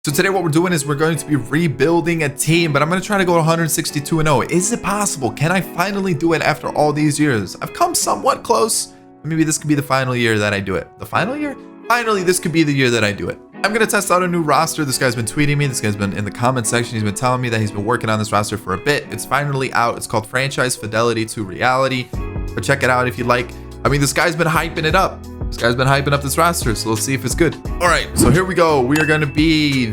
So today what we're doing is we're going to be rebuilding a team, but I'm going to try to go 162-0. Is it possible? Can I finally do it after all these years? I've come somewhat close. Maybe this could be the final year that I do it. The final year? Finally, this could be the year that I do it. I'm going to test out a new roster. This guy's been tweeting me. This guy's been in the comment section. He's been telling me that he's been working on this roster for a bit. It's finally out. It's called Franchise Fidelity to Reality. But check it out if you like. I mean, this guy's been hyping it up. This guy's been hyping up this roster, so let's see if it's good. All right, so here we go. We are going to be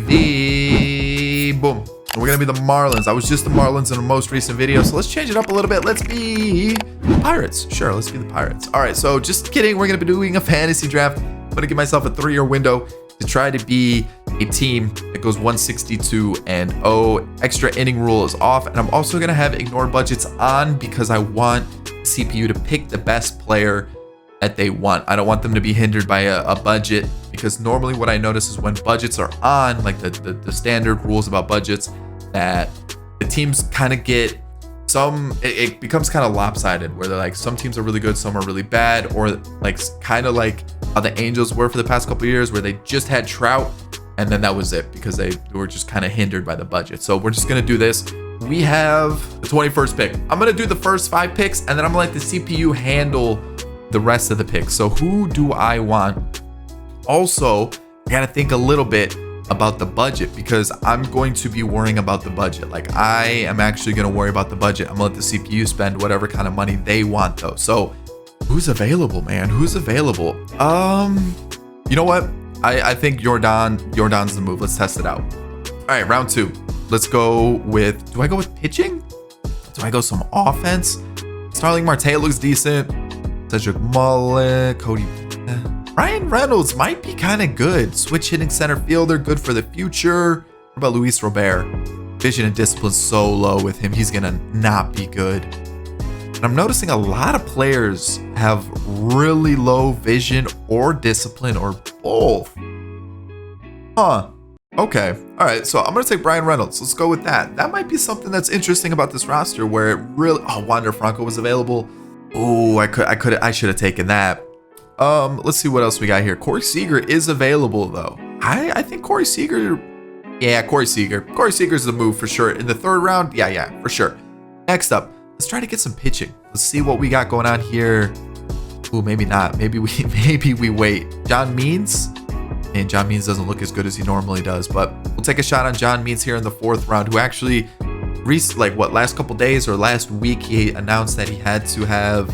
boom. We're going to be the Marlins. I was just the Marlins in the most recent video, so let's change it up a little bit. Let's be Pirates. Sure, let's be the Pirates. All right, so just kidding. We're going to be doing a fantasy draft. I'm going to give myself a 3-year window to try to be a team that goes 162-0. Extra inning rule is off, and I'm also going to have ignore budgets on because I want CPU to pick the best player that they want. I don't want them to be hindered by a budget, because normally what I notice is when budgets are on, like the standard rules about budgets, that the teams kind of get it becomes kind of lopsided, where they're like, some teams are really good, some are really bad, or like kind of like how the Angels were for the past couple of years, where they just had Trout and then that was it because they were just kind of hindered by the budget. So we're just gonna do this. We have the 21st pick. I'm gonna do the first 5 picks, and then I'm gonna let the CPU handle the rest of the picks. So who do I want? Also, I gotta think a little bit about the budget, because I'm going to be worrying about the budget. Like, I am actually gonna worry about the budget. I'm gonna let the CPU spend whatever kind of money they want though. So who's available, man? Who's available? You know what? I think Jordan's the move. Let's test it out. All right, round 2. Let's go with, do I go with pitching? Do I go some offense? Starling Marte looks decent. Cedric Mullen, Cody, Ryan Reynolds might be kind of good. Switch hitting center fielder, good for the future. What about Luis Robert? Vision and discipline so low with him. He's gonna not be good. And I'm noticing a lot of players have really low vision or discipline, or both. Huh. Okay. All right. So I'm gonna take Brian Reynolds. Let's go with that. That might be something that's interesting about this roster, where it really. Oh, Wander Franco was available. Oh, I should have taken that. Let's see what else we got here. Corey Seager is available though. I think Corey Seager. Yeah, Corey Seager. Corey Seager's the move for sure. In the 3rd round, yeah, for sure. Next up, let's try to get some pitching. Let's see what we got going on here. Ooh, maybe not. Maybe we wait. John Means. And John Means doesn't look as good as he normally does, but we'll take a shot on John Means here in the 4th round, who actually last couple days or last week, he announced that he had to have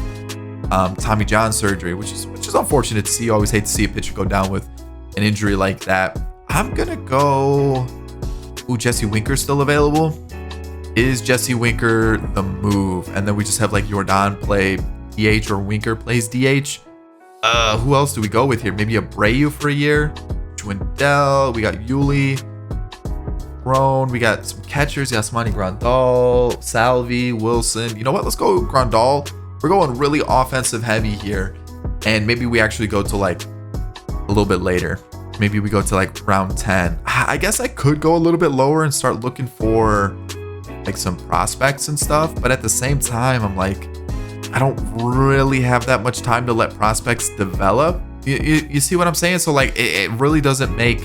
Tommy John surgery, which is unfortunate to see. You always hate to see a pitcher go down with an injury like that. I'm gonna go. Ooh, Jesse Winker's still available. Is Jesse Winker the move? And then we just have like Jordan play DH, or Winker plays DH. Who else do we go with here? Maybe Abreu for a year. Schwindel. We got Yuli. Grown. We got some catchers. Yasmani Grandal, Salvi, Wilson. You know what? Let's go Grandal. We're going really offensive heavy here, and maybe we actually go to like a little bit later. Maybe we go to like round 10. I guess I could go a little bit lower and start looking for like some prospects and stuff, but at the same time, I'm like, I don't really have that much time to let prospects develop. You see what I'm saying? So like, it really doesn't make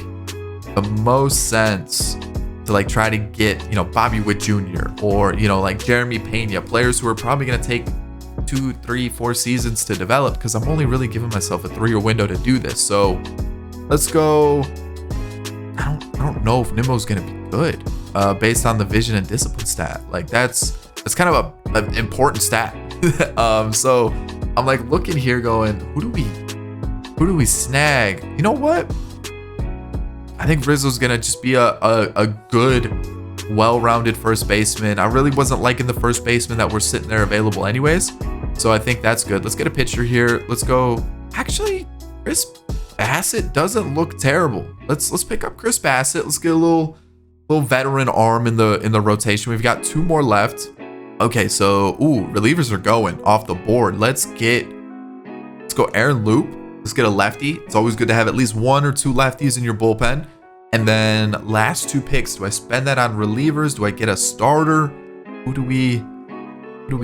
the most sense to like try to get, Bobby Witt Jr. or, like Jeremy Pena, players who are probably going to take 2, 3, 4 seasons to develop, because I'm only really giving myself a 3-year window to do this. So let's go. I don't know if Nimmo's going to be good based on the vision and discipline stat. Like that's kind of an important stat. So I'm like looking here going, who do we snag? You know what? I think Rizzo's gonna just be a good, well-rounded first baseman. I really wasn't liking the first baseman that were sitting there available anyways, so I think that's good. Let's get a pitcher here. Let's go. Actually, Chris Bassett doesn't look terrible. Let's pick up Chris Bassett. Let's get a little veteran arm in the rotation. We've got 2 more left. Okay, so relievers are going off the board. Let's go Aaron Loop. Let's get a lefty. It's always good to have at least 1 or 2 lefties in your bullpen. And then last 2 picks, do I spend that on relievers? Do I get a starter? Who do we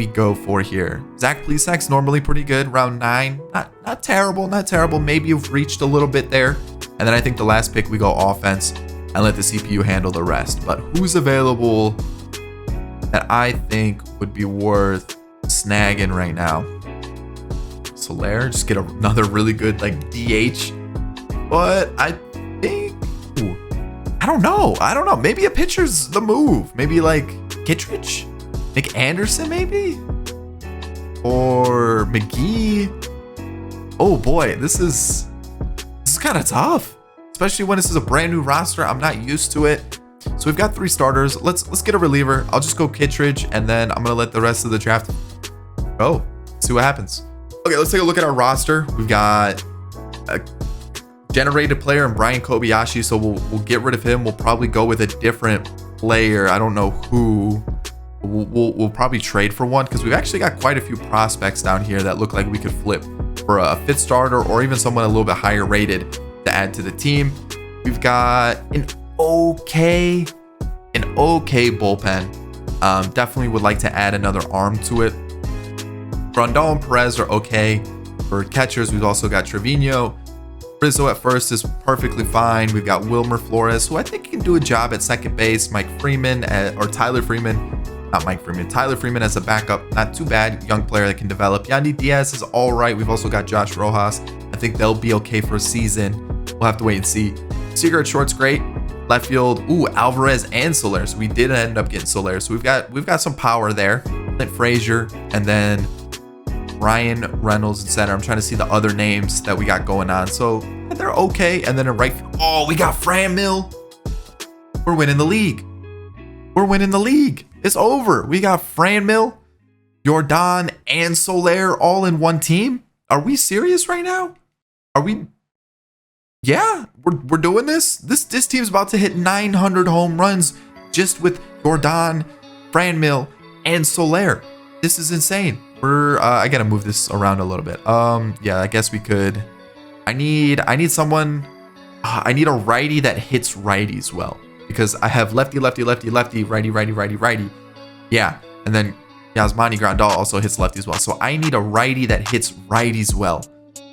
go for here? Zach Plesac's normally pretty good. Round 9, not terrible. Maybe you've reached a little bit there. And then I think the last pick we go offense. and let the CPU handle the rest. But who's available that I think would be worth snagging right now? Soler, just get another really good like DH. But I think, I don't know. Maybe a pitcher's the move. Maybe like Kittredge, Nick Anderson, maybe, or McGee. Oh boy, this is kind of tough, especially when this is a brand new roster. I'm not used to it. So we've got 3 starters. Let's get a reliever. I'll just go Kittredge, and then I'm gonna let the rest of the draft go. See what happens. Okay, let's take a look at our roster. We've got a generated player in Brian Kobayashi, so we'll get rid of him. We'll probably go with a different player. I don't know who. We'll probably trade for one, because we've actually got quite a few prospects down here that look like we could flip for a 5th starter or even someone a little bit higher rated to add to the team. We've got an okay bullpen. Definitely would like to add another arm to it. Grandal and Perez are okay. For catchers, we've also got Trevino. Rizzo at first is perfectly fine. We've got Wilmer Flores, who I think can do a job at second base. Tyler Freeman as a backup, not too bad. Young player that can develop. Yandy Diaz is all right. We've also got Josh Rojas. I think they'll be okay for a season. We'll have to wait and see. Seager at short's great. Left field, Alvarez and Soler. So we did end up getting Soler. So we've got some power there. Clint Frazier, and then Ryan Reynolds in center. I'm trying to see the other names that we got going on. So they're okay. And then in right field, we got Fran Mill. We're winning the league. It's over. We got Fran Mill, Jordan, and Soler all in one team. Are we serious right now? Are we? Yeah, we're doing this. This team's about to hit 900 home runs just with Jordan, Fran Mill, and Soler. This is insane. I gotta move this around a little bit. Yeah, I guess we could. I need someone. I need a righty that hits righties well, because I have lefty, righty. Yeah, and then Yasmani Grandal also hits lefties well. So I need a righty that hits righties well.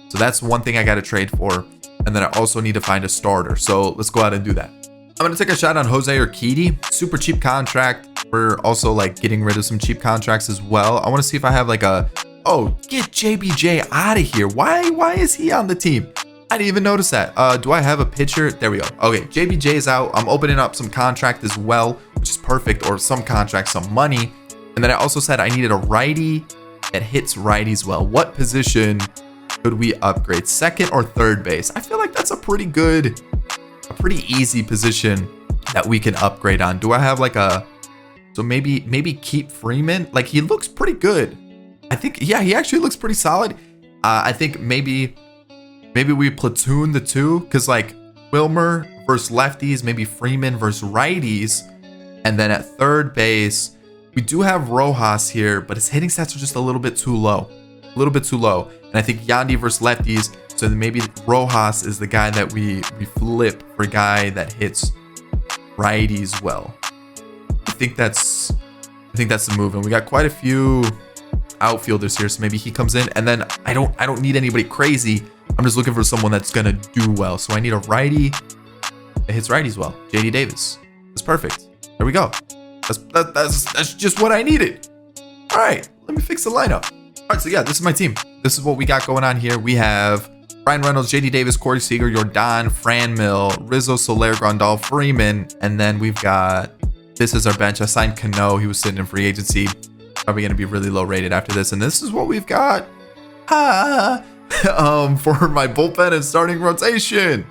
So that's one thing I got to trade for. And then I also need to find a starter. So let's go out and do that. I'm going to take a shot on Jose Urquidy. Super cheap contract. We're also like getting rid of some cheap contracts as well. I want to see if I have like get JBJ out of here. Why is he on the team? I didn't even notice that. Do I have a pitcher? There we go. Okay, JBJ is out. I'm opening up some contract as well, which is perfect, or some contract, some money. And then I also said I needed a righty that hits righties well. What position could we upgrade? Second or third base? I feel like that's a pretty easy position that we can upgrade on. Do I have like so maybe keep Freeman? Like, he looks pretty good. I think, yeah, he actually looks pretty solid. I think maybe we platoon the two, because like Wilmer versus lefties, maybe Freeman versus righties. And then at third base, we do have Rojas here, but his hitting stats are just a little bit too low. And I think Yandy versus lefties, so then maybe Rojas is the guy that we flip for a guy that hits righties well. I think that's the move. And we got quite a few outfielders here, so maybe he comes in. And then I don't need anybody crazy. I'm just looking for someone that's gonna do well. So I need a righty that hits righties well. JD Davis. That's perfect. There we go. That's just what I needed. All right, let me fix the lineup. All right, so yeah, this is my team. This is what we got going on here. We have Ryan Reynolds, JD Davis, Corey Seager, Jordan, Fran Mill, Rizzo, Soler, Grandal, Freeman, and then we've got, this is our bench. I signed Cano. He was sitting in free agency. Probably going to be really low rated after this. And this is what we've got for my bullpen and starting rotation.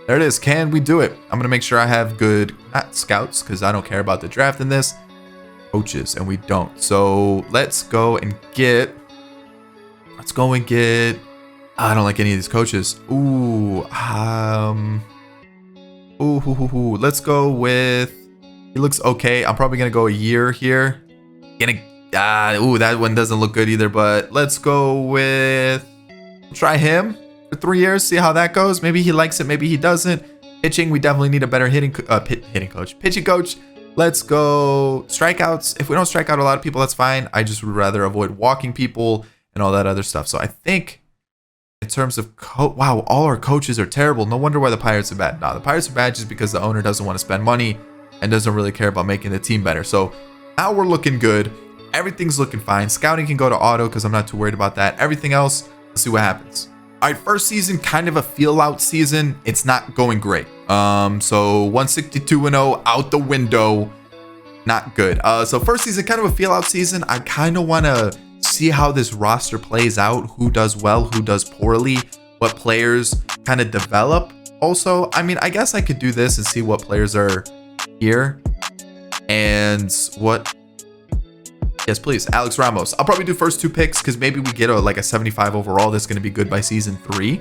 There it is. Can we do it? I'm going to make sure I have good, not scouts, because I don't care about the draft in this, coaches, and we don't. So let's go and get, I don't like any of these coaches. Let's go with, he looks okay. I'm probably going to go a year here. That one doesn't look good either, but let's go with, try him for 3 years, see how that goes. Maybe he likes it, maybe he doesn't. Pitching, we definitely need a better pitching coach. Let's go strikeouts. If we don't strike out a lot of people, that's fine. I just would rather avoid walking people and all that other stuff. So I think in terms of wow, all our coaches are terrible. No wonder why the Pirates are bad. No, the Pirates are bad just because the owner doesn't want to spend money and doesn't really care about making the team better. So now we're looking good. Everything's looking fine. Scouting can go to auto because I'm not too worried about that. Everything else, let's see what happens. All right, first season, kind of a feel out season. It's not going great. So 162-0 out the window. Not good. So first season, kind of a feel out season. I kind of want to see how this roster plays out. Who does well, who does poorly, what players kind of develop. Also, I mean, I guess I could do this and see what players are here and what. Yes, please. Alex Ramos. I'll probably do first 2 picks because maybe we get like a 75 overall that's going to be good by season 3.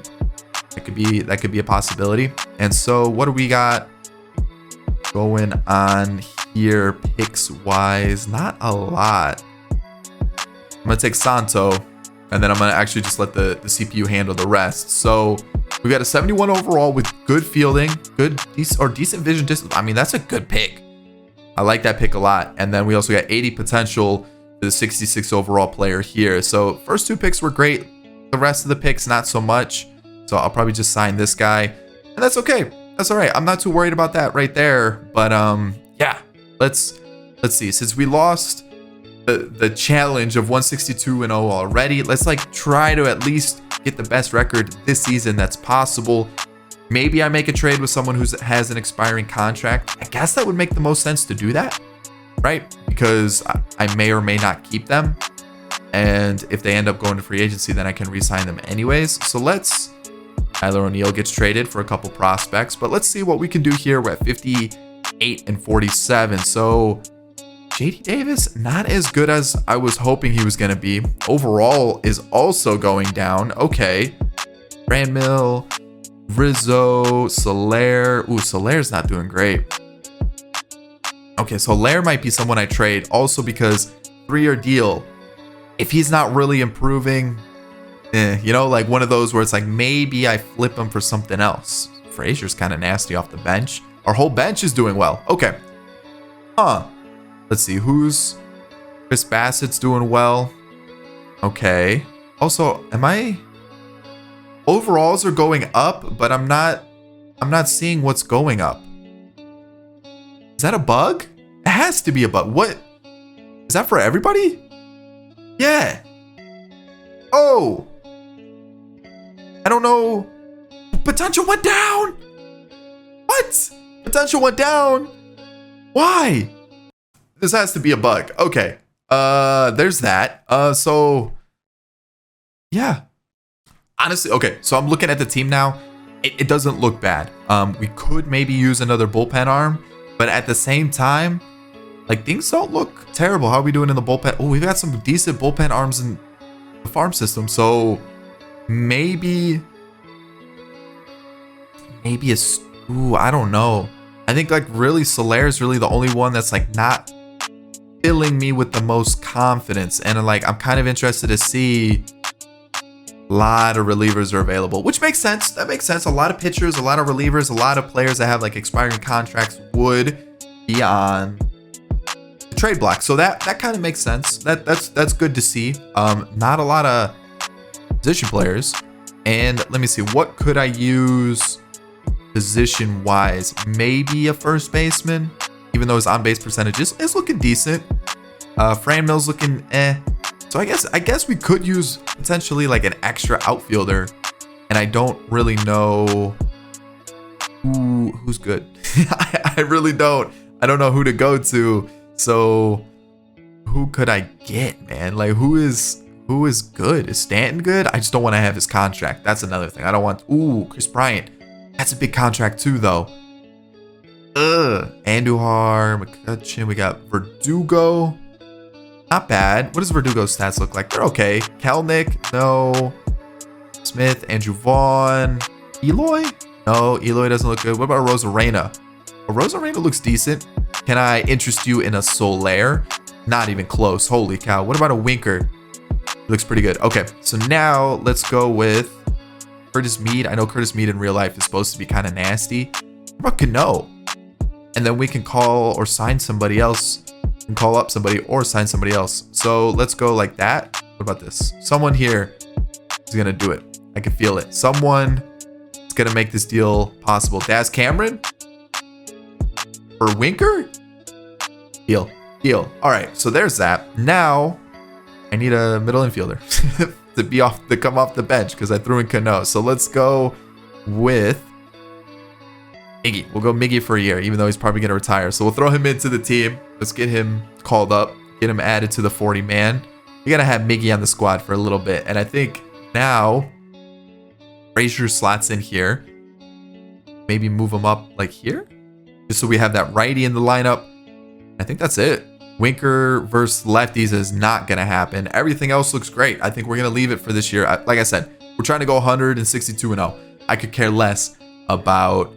That could be a possibility. And so what do we got going on here picks wise? Not a lot. I'm going to take Santo and then I'm going to actually just let the CPU handle the rest. So we got a 71 overall with good fielding, decent vision distance. I mean, that's a good pick. I like that pick a lot. And then we also got 80 potential for the 66 overall player here. So first 2 picks were great. The rest of the picks, not so much. So I'll probably just sign this guy. And that's okay. That's all right. I'm not too worried about that right there. But yeah, let's see. Since we lost the challenge of 162-0 already, let's like try to at least get the best record this season that's possible. Maybe I make a trade with someone who has an expiring contract. I guess that would make the most sense to do that, right? Because I may or may not keep them. And if they end up going to free agency, then I can re-sign them anyways. So Tyler O'Neill gets traded for a couple prospects, but let's see what we can do here. We're at 58 and 47. So JD Davis, not as good as I was hoping he was going to be. Overall is also going down. Okay. Brandmill, Rizzo, Soler. Ooh, Soler's not doing great. Okay, Soler might be someone I trade also because 3-year deal. If he's not really improving, you know, like one of those where it's like maybe I flip him for something else. Frazier's kind of nasty off the bench. Our whole bench is doing well. Okay. Let's see who's Chris Bassett's doing well. Okay. Also, overalls are going up, but I'm not seeing what's going up. Is that a bug? It has to be a bug. What? Is that for everybody? Yeah. Oh. I don't know. Potential went down. What? Potential went down. Why? This has to be a bug. Okay. There's that. So yeah. Honestly, okay. So I'm looking at the team now. It doesn't look bad. We could maybe use another bullpen arm, but at the same time, like things don't look terrible. How are we doing in the bullpen? Oh, we've got some decent bullpen arms in the farm system. So maybe I don't know. I think like really Soler is really the only one that's like not filling me with the most confidence. And like, I'm kind of interested to see a lot of relievers are available, which makes sense. That makes sense. A lot of pitchers, a lot of relievers, a lot of players that have like expiring contracts would be on the trade block. So that kind of makes sense. That's good to see. Not a lot of position players. And let me see, what could I use position wise? Maybe a first baseman, even though his on base percentage is looking decent. Fran Mill's looking So I guess we could use potentially like an extra outfielder, and I don't really know who's good. I really don't. I don't know who to go to. So who could I get, man? Like who is good? Is Stanton good? I just don't want to have his contract. That's another thing. I don't want. Ooh, Chris Bryant. That's a big contract too, though. Andujar, McCutcheon. We got Verdugo. Not bad. What does Verdugo's stats look like? They're okay. Kelnick, no. Smith, Andrew Vaughn. Eloy? No, Eloy doesn't look good. What about Rosarena? Well, Rosarena looks decent. Can I interest you in a Soler? Not even close. Holy cow. What about a Winker? Looks pretty good. Okay, so now let's go with Curtis Mead. I know Curtis Mead in real life is supposed to be kind of nasty. What about Cano? And then we can call or sign somebody else. We can call up somebody or sign somebody else. So let's go like that. What about this? Someone here is going to do it. I can feel it. Someone is going to make this deal possible. Daz Cameron? For Winker? Deal. All right, so there's that. Now, I need a middle infielder to come off the bench because I threw in Cano. So let's go with Miggy. We'll go Miggy for a year, even though he's probably going to retire. So we'll throw him into the team. Let's get him called up, get him added to the 40-man. You got to have Miggy on the squad for a little bit. And I think now Frazier slots in here. Maybe move him up like here, just so we have that righty in the lineup. I think that's it. Winker versus lefties is not going to happen. Everything else looks great. I think we're going to leave it for this year. Like I said, we're trying to go 162-0. I could care less about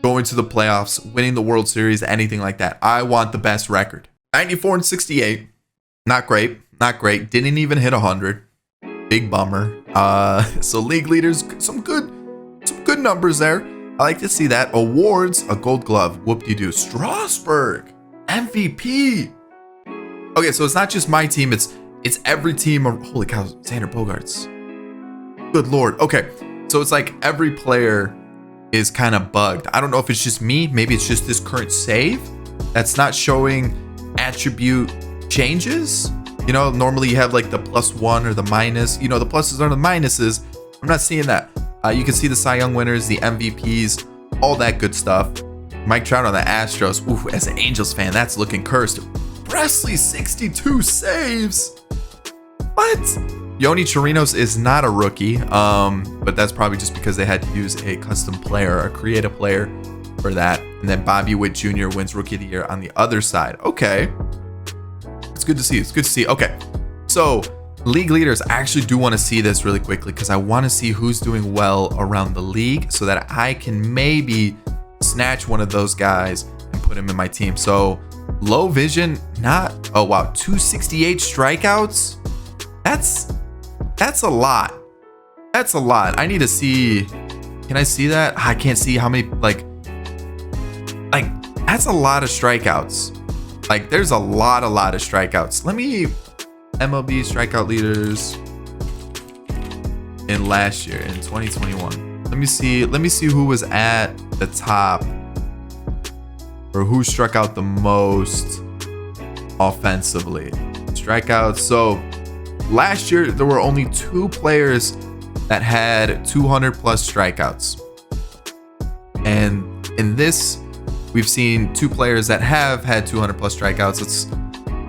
going to the playoffs, winning the World Series, anything like that. I want the best record. 94-68. Not great. Didn't even hit 100. Big bummer. So league leaders, some good numbers there. I like to see that. Awards, a Gold Glove. Whoop-de-doo. Strasburg, MVP. Okay, so it's not just my team. It's every team. Holy cow, Xander Bogaerts. Good Lord. Okay, so it's like every player is kind of bugged. I don't know if it's just me. Maybe it's just this current save that's not showing attribute changes. You know, normally you have like the +1 or the minus. You know, the pluses or the minuses. I'm not seeing that. You can see the Cy Young winners, the MVPs, all that good stuff. Mike Trout on the Astros. Ooh, as an Angels fan, that's looking cursed. Presley, 62 saves. What? Yoni Chirinos is not a rookie, but that's probably just because they had to use a custom player or create a player for that. And then Bobby Witt Jr. wins Rookie of the Year on the other side. Okay. It's good to see. Okay. So league leaders, I actually do want to see this really quickly because I want to see who's doing well around the league so that I can maybe snatch one of those guys and put him in my team. So low vision, oh wow, 268 strikeouts. That's a lot. I need to see. Can I see that? I can't see how many, like that's a lot of strikeouts. Like there's a lot of strikeouts. Let me MLB strikeout leaders in last year in 2021. Let me see who was at the top or who struck out the most offensively. Strikeouts. So last year there were only 2 players that had 200 plus strikeouts. And in this, we've seen 2 players that have had 200 plus strikeouts. Let's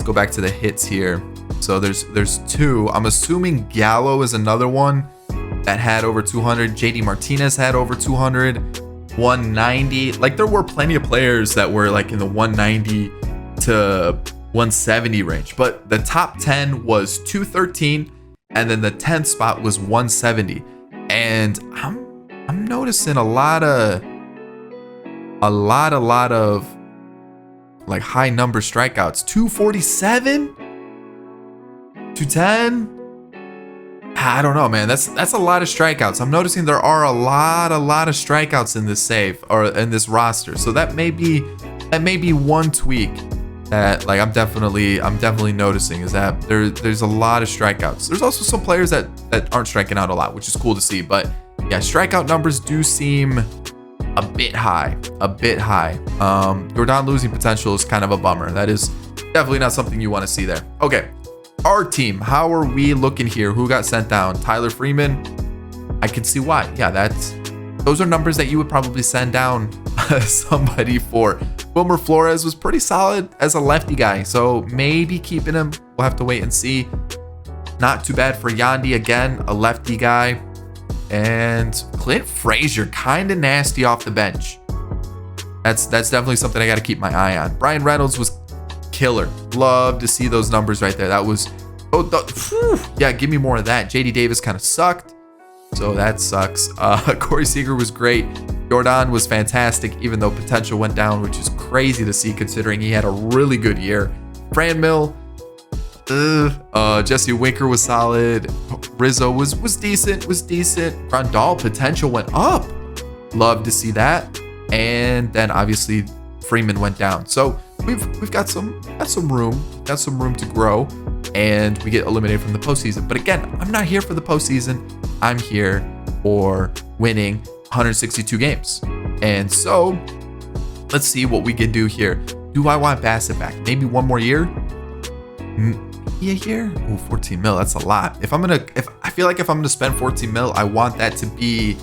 go back to the hits here. So there's 2. I'm assuming Gallo is another one that had over 200. JD Martinez had over 200. 190. Like there were plenty of players that were like in the 190 to 170 range, but the top 10 was 213, and then the 10th spot was 170. And I'm noticing a lot of like high number strikeouts. 247, 210. I don't know, man. That's a lot of strikeouts. I'm noticing there are a lot of strikeouts in this save or in this roster. So that may be one tweak that like I'm definitely noticing is that there's a lot of strikeouts. There's also some players that aren't striking out a lot, which is cool to see. But yeah, strikeout numbers do seem a bit high. Jordan losing potential is kind of a bummer. That is definitely not something you want to see there. Okay. Our team, how are we looking here? Who got sent down? Tyler Freeman. I can see why. Yeah, those are numbers that you would probably send down somebody for. Wilmer Flores was pretty solid as a lefty guy, so maybe keeping him. We'll have to wait and see. Not too bad for Yandy, again, a lefty guy. And Clint Frazier, kind of nasty off the bench. That's definitely something I got to keep my eye on. Brian Reynolds was killer. Love to see those numbers right there. That was yeah, give me more of that. JD Davis kind of sucked, so that sucks. Corey Seager was great. Jordan was fantastic, even though potential went down, which is crazy to see considering he had a really good year. Fran Mill, Jesse Winker was solid. Rizzo was decent. Grandal potential went up. Love to see that. And then obviously Freeman went down. So we've got some room to grow, and we get eliminated from the postseason. But again, I'm not here for the postseason. I'm here for winning 162 games. And so let's see what we can do here. Do I want Bassett back? Maybe one more year? Maybe a year? Oh, 14 mil. That's a lot. If I feel like if I'm gonna spend 14 mil, I want that to be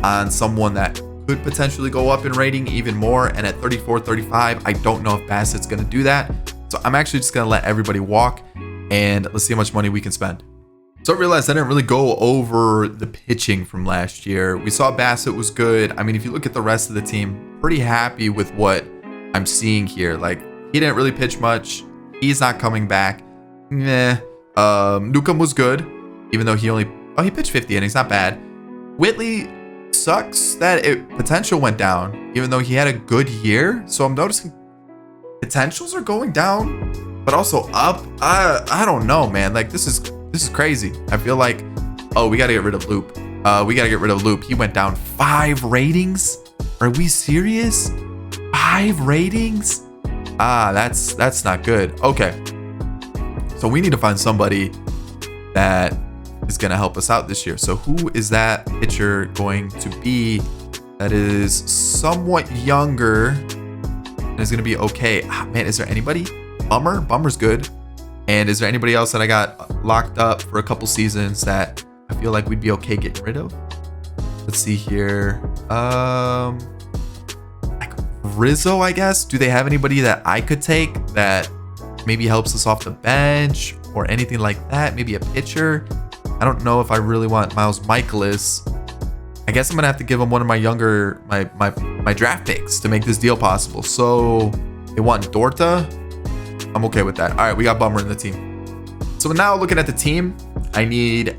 on someone that could potentially go up in rating even more. And at 34, 35, I don't know if Bassett's gonna do that. So I'm actually just gonna let everybody walk, and let's see how much money we can spend. So I realized I didn't really go over the pitching from last year. We saw Bassett was good. I mean, if you look at the rest of the team, pretty happy with what I'm seeing here. Like, he didn't really pitch much. He's not coming back. Newcomb was good, even though he pitched 50 innings, not bad. Whitley sucks that potential went down, even though he had a good year. So I'm noticing potentials are going down, but also up. I don't know, man. Like, this is crazy. I feel like, oh, we got to get rid of Loop. We got to get rid of Loop. He went down 5 ratings. Are we serious? 5 ratings? That's not good. Okay. So we need to find somebody that is going to help us out this year. So who is that pitcher going to be that is somewhat younger and is going to be okay? Man, is there anybody? Bummer's good. And is there anybody else that I got locked up for a couple seasons that I feel like we'd be okay getting rid of? Let's see here. Like Rizzo, I guess. Do they have anybody that I could take that maybe helps us off the bench or anything like that? Maybe a pitcher. I don't know if I really want Miles Michaelis. I guess I'm gonna have to give him one of my younger my draft picks to make this deal possible. So they want Dorta. I'm okay with that. All right, we got Bummer in the team. So now looking at the team, I need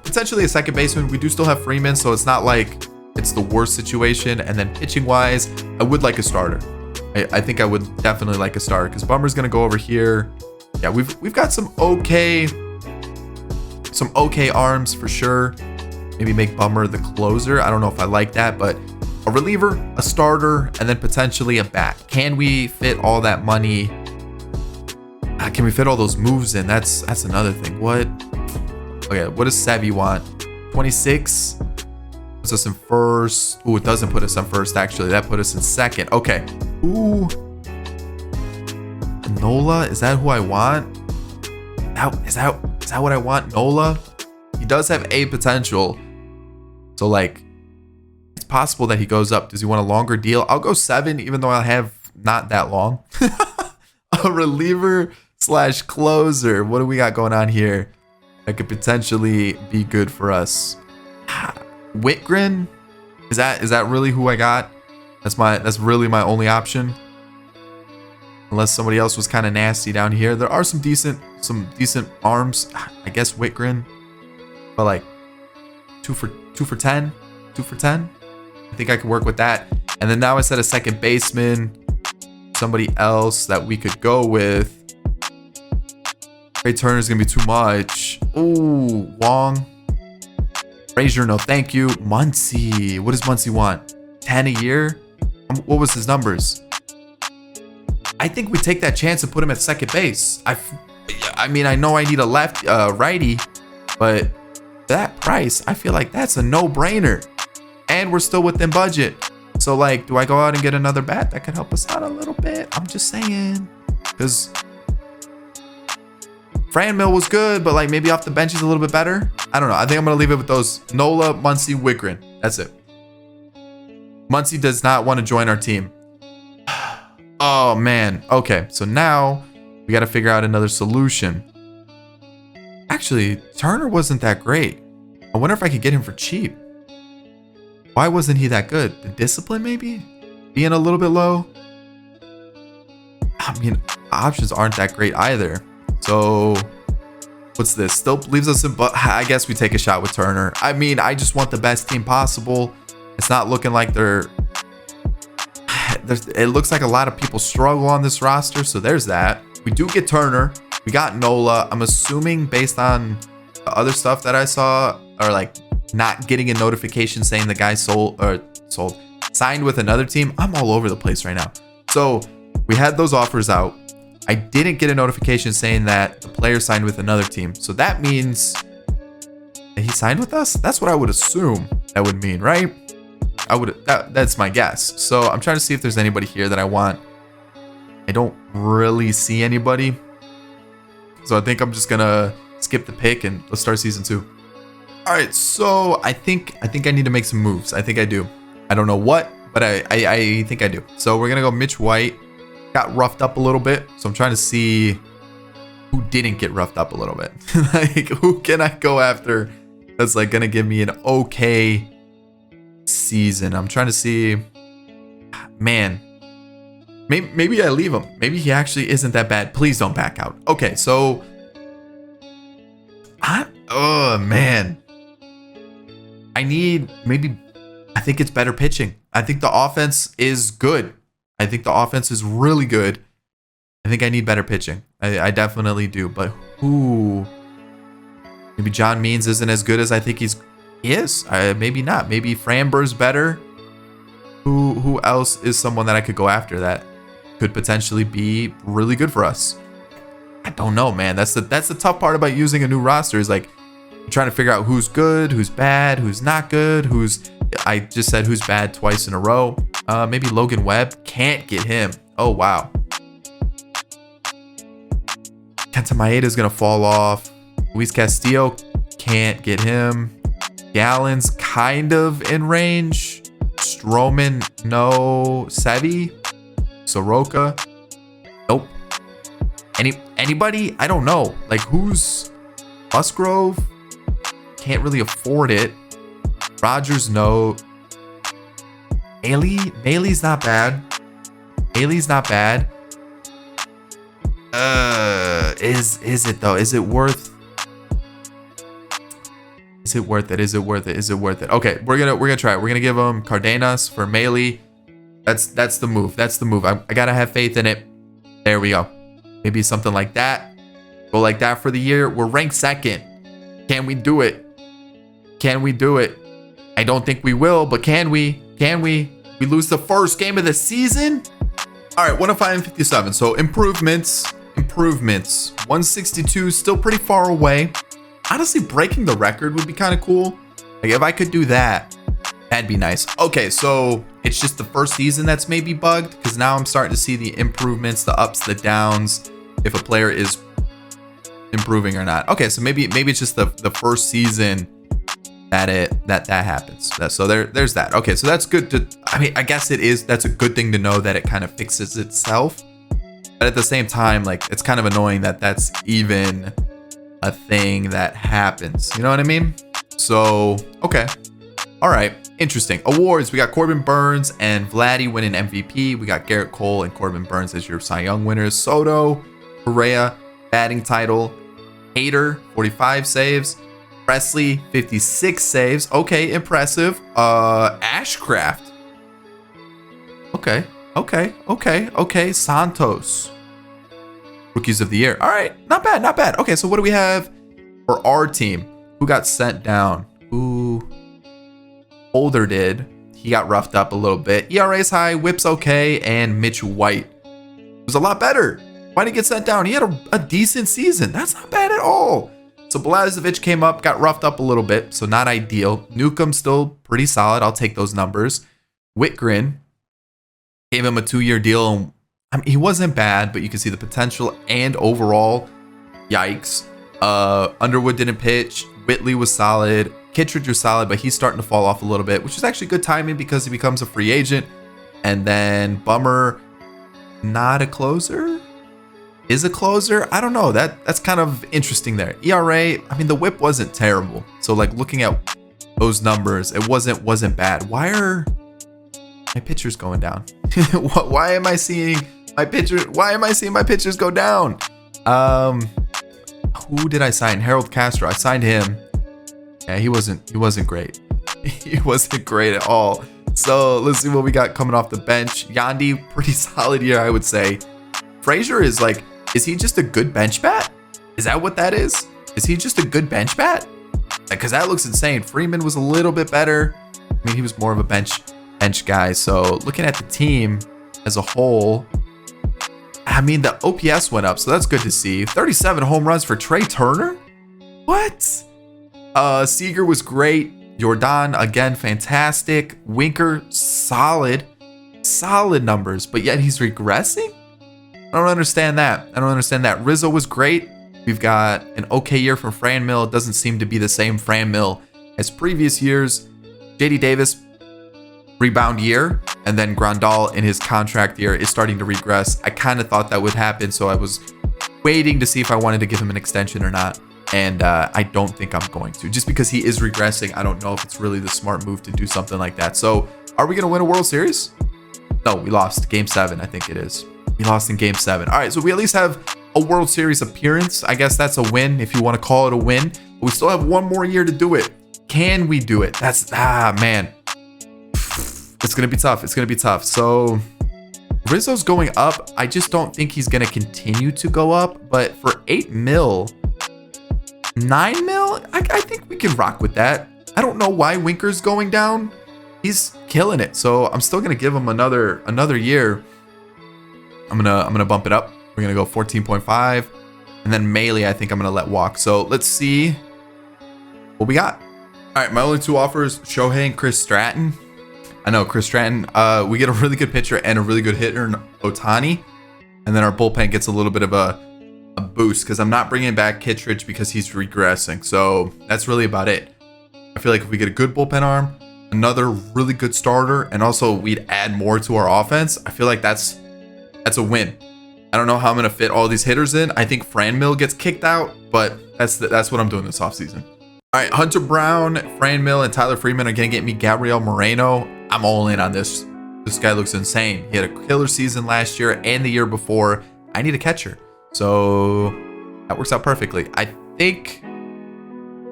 potentially a second baseman. We do still have Freeman, so it's not like it's the worst situation. And then pitching wise, I would like a starter. I think I would definitely like a starter because Bummer's gonna go over here. Yeah, we've got some okay arms for sure. Maybe make Bummer the closer. I don't know if I like that, but a reliever, a starter, and then potentially a bat. Can we fit all that money? Can we fit all those moves in? That's another thing. What? Okay, what does Sevy want? 26? Puts us in first. Ooh, it doesn't put us in first, actually. That put us in second. Okay. Ooh. Nola? Is that who I want? Is that what I want? Nola? He does have a potential. So, like, it's possible that he goes up. Does he want a longer deal? I'll go 7, even though I have not that long. A reliever / closer. What do we got going on here that could potentially be good for us? Whitgren? Is that really who I got? That's really my only option. Unless somebody else was kind of nasty down here. There are some decent arms. I guess Whitgren. But like 2 for 10. 2 for 10. I think I could work with that. And then now I said a second baseman. Somebody else that we could go with. Trey Turner's gonna be too much. Ooh, Wong. Frazier, no thank you. Muncy. What does Muncy want? 10 a year? What was his numbers? I think we take that chance and put him at second base. I mean, I know I need a righty, but that price, I feel like that's a no-brainer. And we're still within budget. So, like, do I go out and get another bat that could help us out a little bit? I'm just saying. Because Franmil was good, but, like, maybe off the bench he's a little bit better. I don't know. I think I'm going to leave it with those Nola, Muncy, Whitgren. That's it. Muncy does not want to join our team. Oh, man. Okay, so now we got to figure out another solution. Actually, Turner wasn't that great. I wonder if I could get him for cheap. Why wasn't he that good? The discipline, maybe? Being a little bit low? I mean, options aren't that great either. So, what's this? Still leaves us in, but I guess we take a shot with Turner. I mean, I just want the best team possible. It's not looking like it looks like a lot of people struggle on this roster, so there's that. We do get Turner. We got Nola. I'm assuming based on the other stuff that I saw, or like not getting a notification saying the guy signed with another team. I'm all over the place right now. So we had those offers out. I didn't get a notification saying that the player signed with another team. So that means He signed with us? That's what I would assume that would mean, right? That's my guess. So I'm trying to see if there's anybody here that I want. I don't really see anybody. So I think I'm just gonna skip the pick and let's start season 2. All right, so I think I need to make some moves. I think I do. I don't know what, but I think I do. So we're gonna go Mitch White. Got roughed up a little bit, so I'm trying to see who didn't get roughed up a little bit. Like, who can I go after that's like gonna give me an okay season? I'm trying to see. Man, maybe I leave him. Maybe he actually isn't that bad. Please don't back out. Okay, so oh man, I think it's better pitching. I think the offense is good. I think the offense is really good. I think I need better pitching. I definitely do. But who? Maybe John Means isn't as good as I think he is. Maybe not. Maybe Framber's better. Who else is someone that I could go after that could potentially be really good for us? I don't know, man. That's the tough part about using a new roster is like you're trying to figure out who's good, who's bad, who's not good, I just said who's bad twice in a row. Maybe Logan Webb. Can't get him. Oh, wow. Kenta Maeda is going to fall off. Luis Castillo. Can't get him. Gallen's kind of in range. Stroman. No. Sevy. Soroka. Nope. Anybody? I don't know. Like, who's Musgrove? Can't really afford it. Rogers, no. Maley's not bad. Maley's not bad. Is it though? Is it worth it? Okay, we're gonna try it. We're gonna give him Cardenas for Maley. That's the move. I gotta have faith in it. There we go. Maybe something like that. Go like that for the year. We're ranked 2nd. Can we do it? I don't think we will, but can we? We lose the first game of the season? All right, 105 and 57. So improvements. 162, still pretty far away. Honestly, breaking the record would be kind of cool. Like, if I could do that, that'd be nice. Okay, so it's just the first season that's maybe bugged, because now I'm starting to see the improvements, the ups, the downs, if a player is improving or not. Okay, so maybe it's just the first season that happens. So there's that. Okay, so that's good I guess that's a good thing to know that it kind of fixes itself. But at the same time, like, it's kind of annoying that that's even a thing that happens. You know what I mean? So, okay. All right. Interesting. Awards. We got Corbin Burns and Vladdy winning MVP. We got Garrett Cole and Corbin Burns as your Cy Young winners. Soto, Correa, batting title. Hader, 45 saves. Presley, 56 saves. Okay, impressive. Ashcraft. Okay. Santos. Rookies of the year. All right, not bad. Okay, so what do we have for our team? Who got sent down? Holder did. He got roughed up a little bit. ERA's high, whip's okay, and Mitch White was a lot better. Why did he get sent down? He had a decent season. That's not bad at all. So Blazovic came up, got roughed up a little bit, so not ideal. Newcomb still pretty solid. I'll take those numbers. Whitgren, gave him a 2-year deal. I mean, he wasn't bad, but you can see the potential and overall, yikes. Underwood didn't pitch. Whitley was solid. Kittredge was solid, but he's starting to fall off a little bit, which is actually good timing because he becomes a free agent. And then Bummer, not a closer? Is a closer? I don't know. That's kind of interesting there. ERA, I mean, the whip wasn't terrible. So, like, looking at those numbers, it wasn't bad. Why are my pitchers going down? Why am I seeing my pitchers go down? Who did I sign? Harold Castro. I signed him. Yeah, he wasn't great. He wasn't great at all. So let's see what we got coming off the bench. Yandy, pretty solid year, I would say. Frazier is he just a good bench bat? Is that what that is? Is he just a good bench bat? Because that looks insane. Freeman was a little bit better. I mean, he was more of a bench guy. So looking at the team as a whole, I mean, the OPS went up, so that's good to see. 37 home runs for Trey Turner? What? Seager was great. Jordan, again, fantastic. Winker, solid numbers, but yet he's regressing? I don't understand that. Rizzo was great. We've got an okay year from Fran Mill. It doesn't seem to be the same Fran Mill as previous years. JD Davis, rebound year, and then Grandal in his contract year is starting to regress. I kind of thought that would happen, so I was waiting to see if I wanted to give him an extension or not. And I don't think I'm going to. Just because he is regressing, I don't know if it's really the smart move to do something like that. So, are we going to win a World Series? No, we lost. Game 7, I think it is. We lost in Game 7. All right, so we at least have a World Series appearance. I guess that's a win if you want to call it a win. But we still have one more year to do it. Can we do it? Man. It's going to be tough. So, Rizzo's going up. I just don't think he's going to continue to go up. But for 8 mil... 9 mil? I think we can rock with that. I don't know why Winker's going down. He's killing it. So I'm still gonna give him another year. I'm gonna bump it up. We're gonna go 14.5. And then Melee, I think I'm gonna let walk. So let's see what we got. All right, my only 2 offers, Shohei and Chris Stratton. I know Chris Stratton. We get a really good pitcher and a really good hitter in Ohtani. And then our bullpen gets a little bit of a boost because I'm not bringing back Kittredge because he's regressing. So that's really about it. I feel like if we get a good bullpen arm, another really good starter, and also we'd add more to our offense, I feel like that's a win. I don't know how I'm going to fit all these hitters in. I think Fran Mill gets kicked out, but that's what I'm doing this offseason. All right, Hunter Brown, Fran Mill, and Tyler Freeman are going to get me Gabriel Moreno. I'm all in on this. This guy looks insane. He had a killer season last year and the year before. I need a catcher. So that works out perfectly. I think,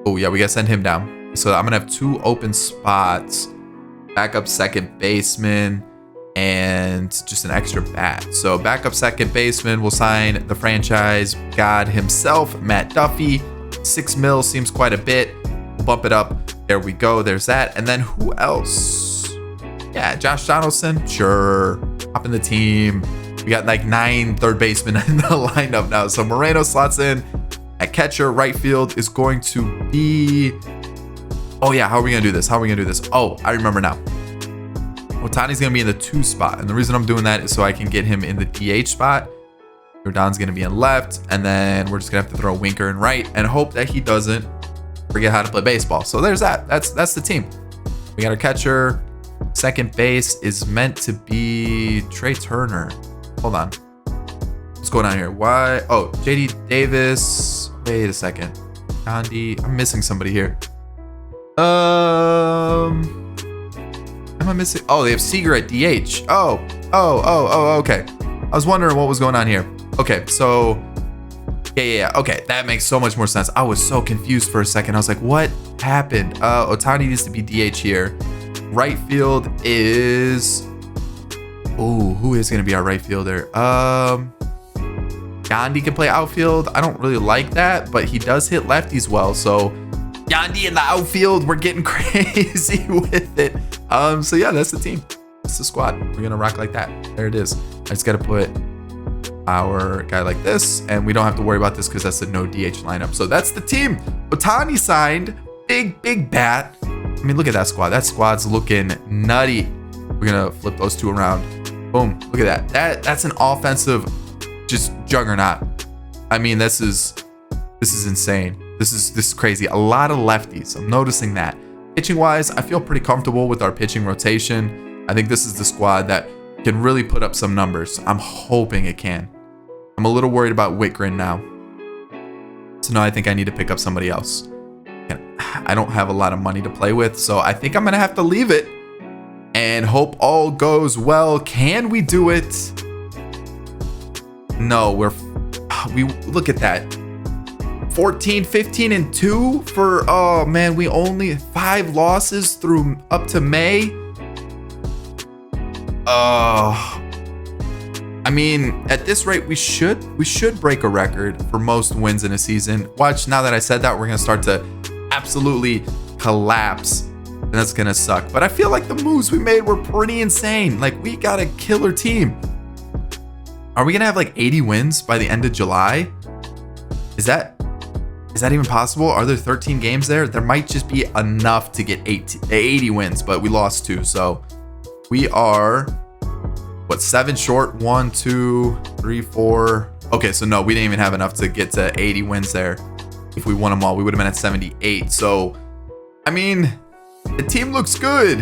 oh yeah, we gotta send him down. So I'm gonna have 2 open spots, backup second baseman, and just an extra bat. So backup second baseman will sign the franchise god himself, Matt Duffy. 6 mil seems quite a bit. We'll bump it up. There we go. There's that. And then who else? Yeah, Josh Donaldson. Sure. Hop in the team. We got like 9 third basemen in the lineup now. So Moreno slots in at catcher. Right field is going to be... Oh yeah, how are we going to do this? Oh, I remember now. Ohtani's going to be in the 2 spot. And the reason I'm doing that is so I can get him in the DH spot. Jordan's going to be in left. And then we're just going to have to throw Winker in right and hope that he doesn't forget how to play baseball. So there's that. That's the team. We got our catcher. Second base is meant to be Trey Turner. Hold on. What's going on here? Why? Oh, JD Davis. Wait a second. Gandhi. I'm missing somebody here. Am I missing? Oh, they have Seager at DH. Oh, okay. I was wondering what was going on here. Okay, so yeah. Okay, that makes so much more sense. I was so confused for a second. I was like, what happened? Ohtani needs to be DH here. Right field is... Oh, who is going to be our right fielder? Gandhi can play outfield. I don't really like that, but he does hit lefties well. So Gandhi in the outfield, we're getting crazy with it. So yeah, that's the team. That's the squad. We're going to rock like that. There it is. I just got to put our guy like this, and we don't have to worry about this because that's the no DH lineup. So that's the team. Ohtani signed. Big bat. I mean, look at that squad. That squad's looking nutty. We're going to flip those 2 around. Boom. Look at that. That's an offensive just juggernaut. I mean, this is insane. This is crazy. A lot of lefties. I'm noticing that. Pitching wise, I feel pretty comfortable with our pitching rotation. I think this is the squad that can really put up some numbers. I'm hoping it can. I'm a little worried about Whitgren now. So now I think I need to pick up somebody else. I don't have a lot of money to play with, so I think I'm going to have to leave it and hope all goes well. Can we do it? No, we look at that. 14, 15, and 2 for, oh man, we only 5 losses through up to May. I mean, at this rate, we should break a record for most wins in a season. Watch, now that I said that, we're going to start to absolutely collapse, and that's going to suck. But I feel like the moves we made were pretty insane. Like, we got a killer team. Are we going to have like 80 wins by the end of July? Is that Is that even possible? Are there 13 games there? There might just be enough to get 80 wins, but we lost 2. So we are, what, 7 short? 1, 2, 3, 4. Okay, so no, we didn't even have enough to get to 80 wins there. If we won them all, we would have been at 78. So, I mean, the team looks good.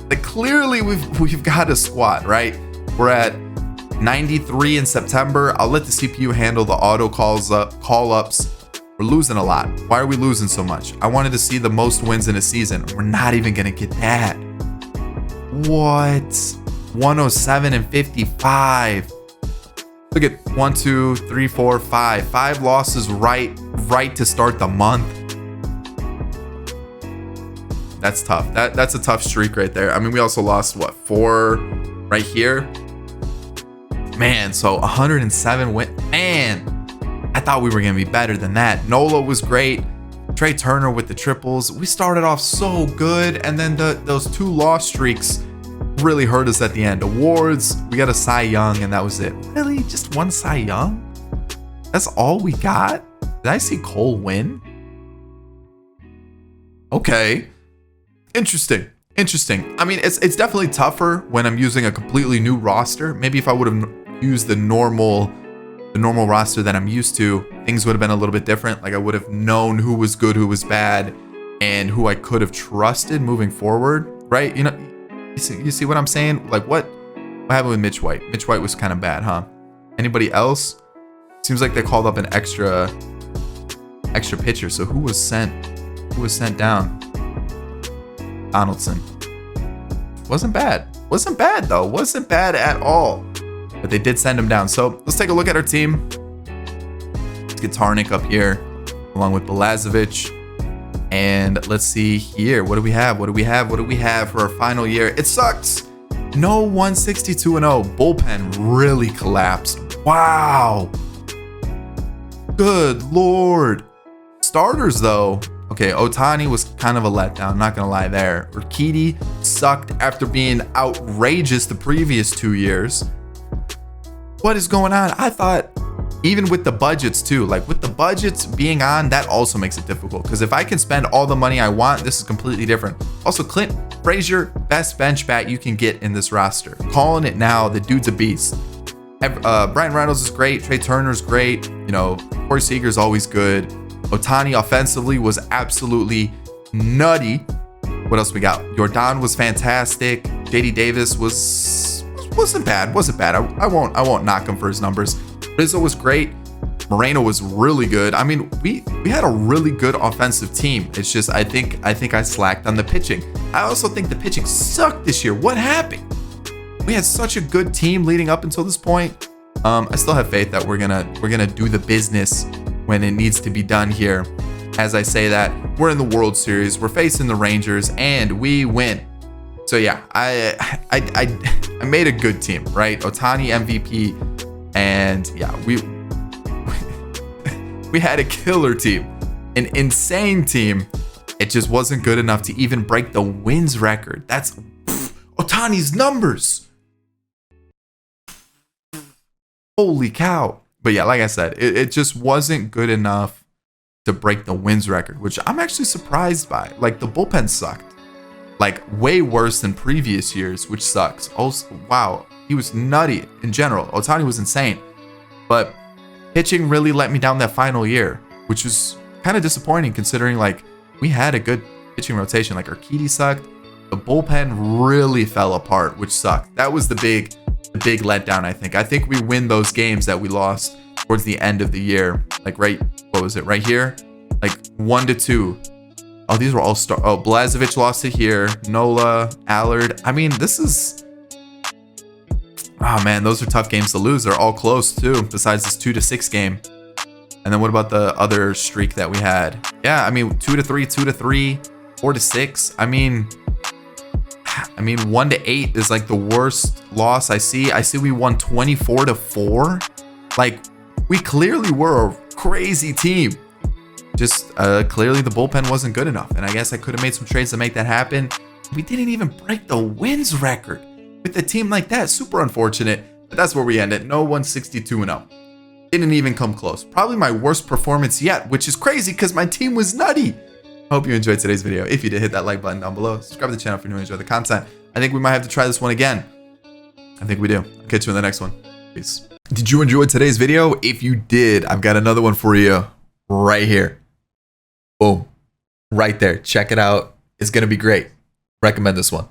Like, clearly we've got a squad, right? We're at 93 in September. I'll let the CPU handle the auto call-ups. We're losing a lot. Why are we losing so much? I wanted to see the most wins in a season. We're not even gonna get that. What? 107 and 55. Look at 1, 2, 3, 4, 5. 5 losses right to start the month. That's tough. That's a tough streak right there. I mean, we also lost, what, 4 right here? Man, so 107 win. Man, I thought we were going to be better than that. Nola was great. Trey Turner with the triples. We started off so good, and then those 2 loss streaks really hurt us at the end. Awards, we got a Cy Young, and that was it. Really? Just 1 Cy Young? That's all we got? Did I see Cole win? Okay. Interesting. I mean, it's definitely tougher when I'm using a completely new roster. Maybe if I would have used the normal roster that I'm used to, things would have been a little bit different. Like, I would have known who was good, who was bad, and who I could have trusted moving forward, right? You know, you see what I'm saying? Like, what happened with Mitch White? Mitch White was kind of bad, huh? Anybody else? Seems like they called up an extra pitcher. So who was sent down? Donaldson. Wasn't bad though. Wasn't bad at all. But they did send him down. So let's take a look at our team. Let's get Tarnik up here, along with Belazovic. And let's see here. What do we have for our final year? It sucks. No 162-0. Bullpen really collapsed. Wow. Good Lord. Starters, though. Okay, Ohtani was kind of a letdown. Not going to lie there. Urquidy sucked after being outrageous the previous 2 years. What is going on? I thought, even with the budgets too, like with the budgets being on, that also makes it difficult. Because if I can spend all the money I want, this is completely different. Also, Clint Frazier, best bench bat you can get in this roster. Calling it now, the dude's a beast. Brian Reynolds is great. Trey Turner's great. You know, Corey Seager's always good. Ohtani offensively was absolutely nutty. What else we got? Jordan was fantastic. JD Davis wasn't bad. I won't knock him for his numbers. Rizzo was great. Moreno was really good. I mean, we had a really good offensive team. It's just I think I slacked on the pitching. I also think the pitching sucked this year. What happened? We had such a good team leading up until this point. I still have faith that we're gonna do the business when it needs to be done here. As I say that, we're in the World Series. We're facing the Rangers, and we win. So yeah, I made a good team, right? Ohtani MVP, and yeah, we had a killer team, an insane team. It just wasn't good enough to even break the wins record. That's Ohtani's numbers. Holy cow. But yeah, like I said, it just wasn't good enough to break the wins record, which I'm actually surprised by. Like, the bullpen sucked. Like, way worse than previous years, which sucks. Also, wow, he was nutty in general. Ohtani was insane. But pitching really let me down that final year, which was kind of disappointing considering, like, we had a good pitching rotation. Like, Urquidy sucked. The bullpen really fell apart, which sucked. That was the big letdown, I think. I think we win those games that we lost towards the end of the year. Like, right here? Like 1-2. Oh, these were all Belazovic lost it here. Nola, Allard. I mean, this is... Oh, man, those are tough games to lose. They're all close, too, besides this 2-6 game. And then what about the other streak that we had? Yeah, I mean, 2-3, 2-3, 4-6. I mean, 1-8 is like the worst loss I see. I see we won 24-4. Like, we clearly were a crazy team. Just clearly the bullpen wasn't good enough. And I guess I could have made some trades to make that happen. We didn't even break the wins record with a team like that. Super unfortunate. But that's where we ended. No 162-0. Didn't even come close. Probably my worst performance yet, which is crazy because my team was nutty. I hope you enjoyed today's video. If you did, hit that like button down below. Subscribe to the channel if you enjoy the content. I think we might have to try this one again. I think we do. I'll catch you in the next one. Peace. Did you enjoy today's video? If you did, I've got another one for you right here. Boom. Right there. Check it out. It's going to be great. Recommend this one.